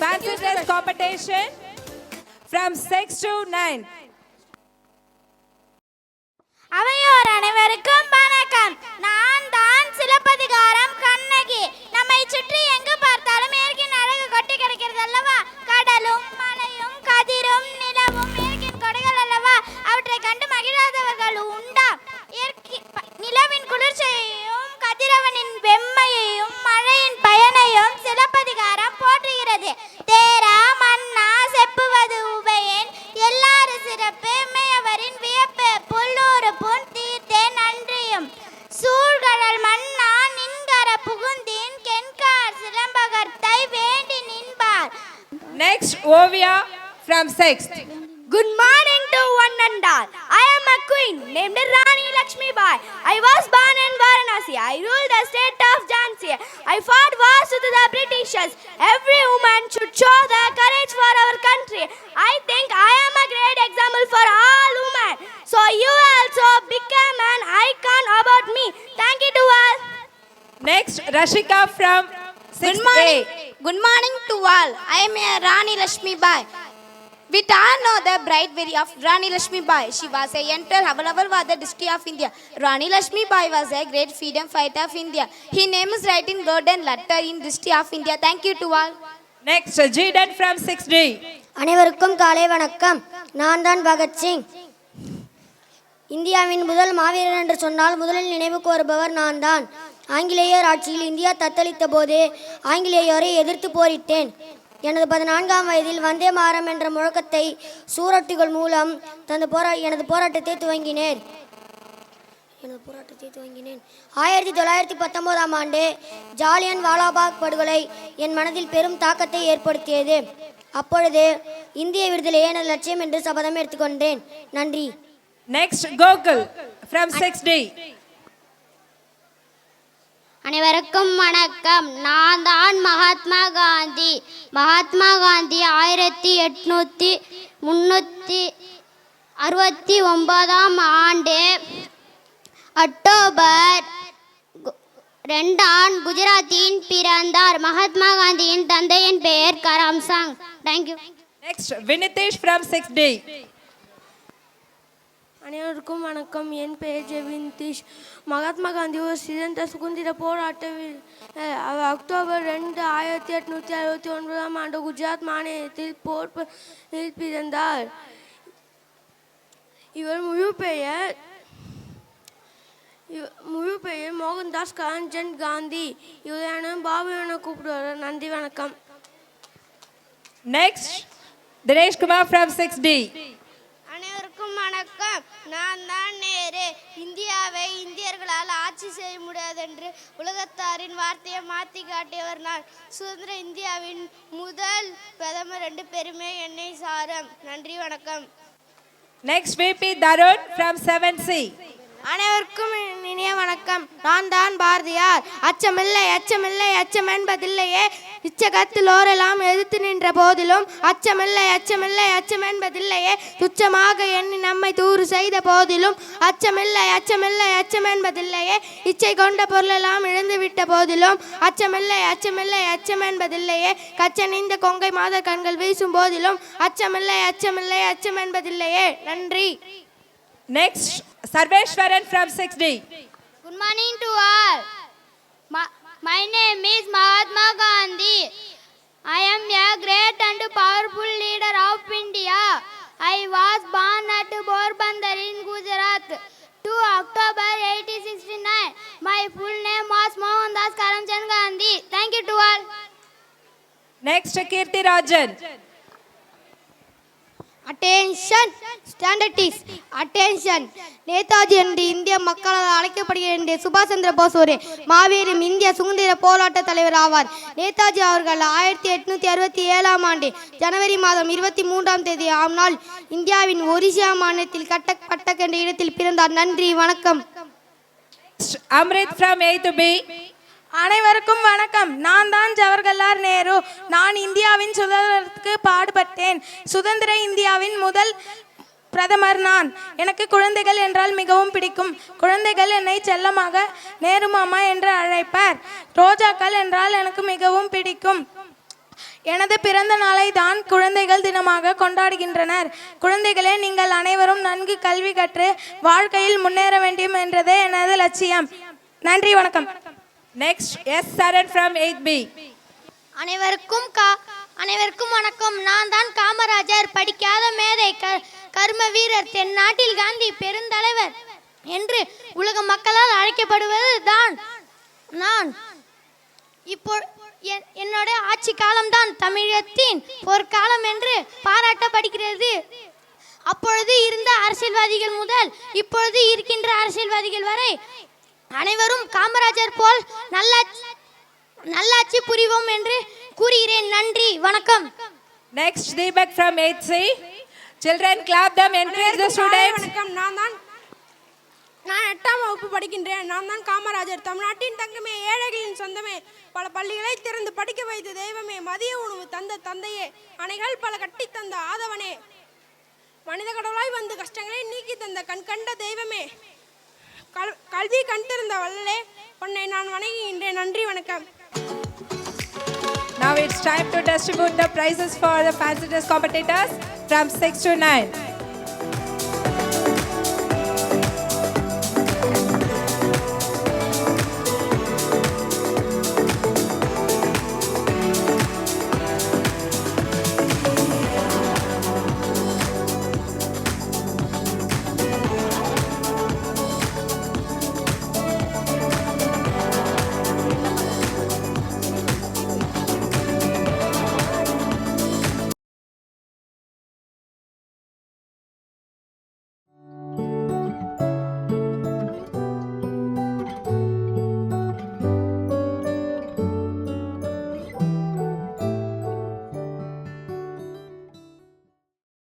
Fancy dress competition from 6 to 9. அவையோர் அனைவருக்கும் வணக்கம். நான் தான் சிலப்பதிகாரம் கண்ணகி. நம்மை சுற்றி எங்கு பார்த்தாலும் இயற்கையின் அழகு கொட்டி கிடக்கிறது அல்லவா? கடலும் மலையும் கதிரும் நிலவும் இயற்கையின் கொடைகள் அல்லவா? அவற்றை கண்டு மகிழாதவர்கள் உண்டா? நிலவின் குளிர்ச்சியையும் கதிரவனின் வெம்மையையும் மழையின் பயனையும் சிலப்பதிகாரம் போற்றுகிறது. தேரா மன்னா செப்புவது உபயன் எல்லாரு சிறப்பு மெய்யவரின் வியப்பு புல்லூரு புன் தீர்த்தே நன்றியும் சூழ்கடல் மன்னா நின்கர புகுந்தீன் கென்கார் சிலம்பகர்த்தை வேண்டி நின்பார். Next, Ovia from 6th. Good morning to one and all. I am a queen named Rani Lakshmi Bai. I was born in Varanasi. I ruled the state of Jhansi. I fought wars with the Britishers. Every woman should show the courage for our country. I think I am a great example for all women. So you also become an icon about me. Thank you to all. Next, Rashika from 6th A. Good morning to all. I am a Rani Lakshmi Bai. We all know the bright beauty of Rani Lakshmi Bai. She was a enter Havalaval was the district of India. Rani Lakshmi Bai was a great freedom fighter of India. Her name is written in golden letter in district of India. Thank you to all. Next, Jidan from 6D. அனைவருக்கும் காலை வணக்கம். நான் தான் பகத்சிங். இந்தியாவின் முதல் மாவீரன் என்று சொன்னால் முதலில் நினைவுக்கு வருபவர் நான் தான். ஆங்கிலேயர் ஆட்சியில் இந்தியா தத்தளித்த போது ஆங்கிலேயரை எதிர்த்து போரிட்டேன். எனது 14ஆம் வயதில் வந்தே மாறம் என்ற முழக்கத்தை சூரட்டிகள் மூலம் எனது போராட்டத்தை துவங்கினேன். 1919ஆம் ஆண்டு ஜாலியன் வாலாபாக் படுகொலை என் மனதில் பெரும் தாக்கத்தை ஏற்படுத்தியது. அப்பொழுது இந்திய விடுதலையே எனது லட்சியம் என்று சபதம் எடுத்துக்கொண்டேன். நன்றி. Next, Gokul from 6D. அனைவருக்கும் வணக்கம். நான் தான் மகாத்மா காந்தி. மகாத்மா காந்தி 1869ஆம் ஆண்டு அக்டோபர் 2 குஜராத்தில் பிறந்தார். மகாத்மா காந்தியின் தந்தையின் பெயர் கரம்சாங். Thank you. Next, Vinitesh from 6D. அனைவருக்கும் வணக்கம். என் பெயர் ஜெவின்தீஷ். மகாத்மா காந்தி ஒரு சிறந்த சுதந்திர போராட்ட அக்டோபர் 2 1869ஆம் ஆண்டு குஜராத் மாநிலத்தில் போர்பரில் பிறந்தார். இவர் முழு பெயர் மோகன்தாஸ் கரம்சந்த் காந்தி. இவரை பாபு என கூப்பிடுவார். நன்றி, வணக்கம். Next, Dinesh Kumar from 6D. அனைவருக்கும் வணக்கம். நான் தான் நேரு. இந்தியாவை இந்தியர்களால் ஆட்சி செய்ய முடியாது என்று உலகத்தாரின் வார்த்தையை மாற்றி காட்டியவர் நான். சுதந்திர இந்தியாவின் முதல் பிரதமர் என்ற பெருமை என்னை சாரும். நன்றி, வணக்கம். Next, VP Darun from 7C. அனைவருக்கும் இனிய வணக்கம். நான் தான் பாரதியார். அச்சமில்லை அச்சமில்லை அச்சம் என்பதில்லையே இச்சகத்திலோரெல்லாம் எதிர்த்து நின்ற போதிலும் அச்சமில்லை அச்சமில்லை அச்சம் என்பதில்லையே துச்சமாக எண்ணி நம்மை தூறு செய்த போதிலும் அச்சமில்லை அச்சமில்லை அச்சம் என்பதில்லையே இச்சை கொண்ட பொருளெல்லாம் இழந்து விட்ட போதிலும் அச்சமில்லை அச்சமில்லை அச்சம் என்பதில்லையே கச்சனிந்த கொங்கை மாத கண்கள் வீசும் போதிலும் அச்சமில்லை அச்சமில்லை அச்சம் என்பதில்லையே. நன்றி. Next, Sarveshwaran from 6D. Good morning to all. My name is Mahatma Gandhi. I am a great and powerful leader of India. I was born at Porbandar in Gujarat 2 October 1869. My full name was Mohandas Karamchand Gandhi. Thank you to all. Next, Kirti Rajan. Attention stand at ease attention. Netaji என்று இந்திய மக்களால் அழைக்கப்படுகிற சுபாஷ் சந்திர போஸ் ஒரு மாபெரும் இந்திய சுதந்திர போராட்ட தலைவர் ஆவார். நேதாஜி அவர்கள் 1867ஆம் ஆண்டு ஜனவரி மாதம் 23ஆம் தேதி ஆம் நாள் இந்தியாவின் ஒரிசா மாநிலத்தில் கட்டக் என்ற இடத்தில் பிறந்தார். நன்றி, வணக்கம். Amrit from A to B. அனைவருக்கும் வணக்கம். நான் தான் ஜவஹர்லால் நேரு. நான் இந்தியாவின் சுதந்திரத்துக்கு பாடுபட்டேன். சுதந்திர இந்தியாவின் முதல் பிரதமர் நான். எனக்கு குழந்தைகள் என்றால் மிகவும் பிடிக்கும். குழந்தைகள் என்னை செல்லமாக நேரு மாமா என்று அழைப்பர். ரோஜாக்கள் என்றால் எனக்கு மிகவும் பிடிக்கும். எனது பிறந்த நாளை தான் குழந்தைகள் தினமாக கொண்டாடுகின்றனர். குழந்தைகளே, நீங்கள் அனைவரும் நன்கு கல்வி கற்று வாழ்க்கையில் முன்னேற வேண்டும் என்றதே எனது லட்சியம். நன்றி, வணக்கம். Next, S. Saran from 8B. அனைவருக்கும் வணக்கம். நான் தான் காமராஜர். படிக்காத மேதை, கர்ம வீரர், தென்னாட்டில் காந்தி பெருந்தலைவர் என்று உலக மக்களால் அழைக்கப்படுவது தான் நான். இப்போ என்னோட ஆட்சி காலம்தான் தமிழகத்தின் பொற்காலம் என்று பாராட்டப்படுகிறது. அப்பொழுது இருந்த அரசியல்வாதிகள் முதல் இப்பொழுது இருக்கின்ற அரசியல்வாதிகள் வரை அனைவரும் காமராஜர் போல் நல்லாட்சி புரிவோம் என்று கூறுகிறேன். நன்றி, வணக்கம். Next, Deepak from 8C. Children, clap them, encourage the students. வணக்கம். நான் 8ஆம் வகுப்பு படிக்கின்றேன். நான் தான் காமராஜர். தமிழ்நாட்டின் தங்கமே, ஏழைகளின் சொந்தமே, பல பள்ளிகளை திறந்து படிக்க வைத்த தெய்வமே, மதிய உணவு தந்த தந்தையே, அணைகள் பல கட்டி தந்த ஆதவனே, மனித கடவுளாய் வந்து கஷ்டங்களை நீக்கி தந்த கண் கண்ட தெய்வமே, கல்வி கண் திறந்த வல்லலே, உன்னை நான் வணங்குகின்றேன். நன்றி, வணக்கம். Now it's time to distribute the prizes for the fancy dress competitors from 6 to 9.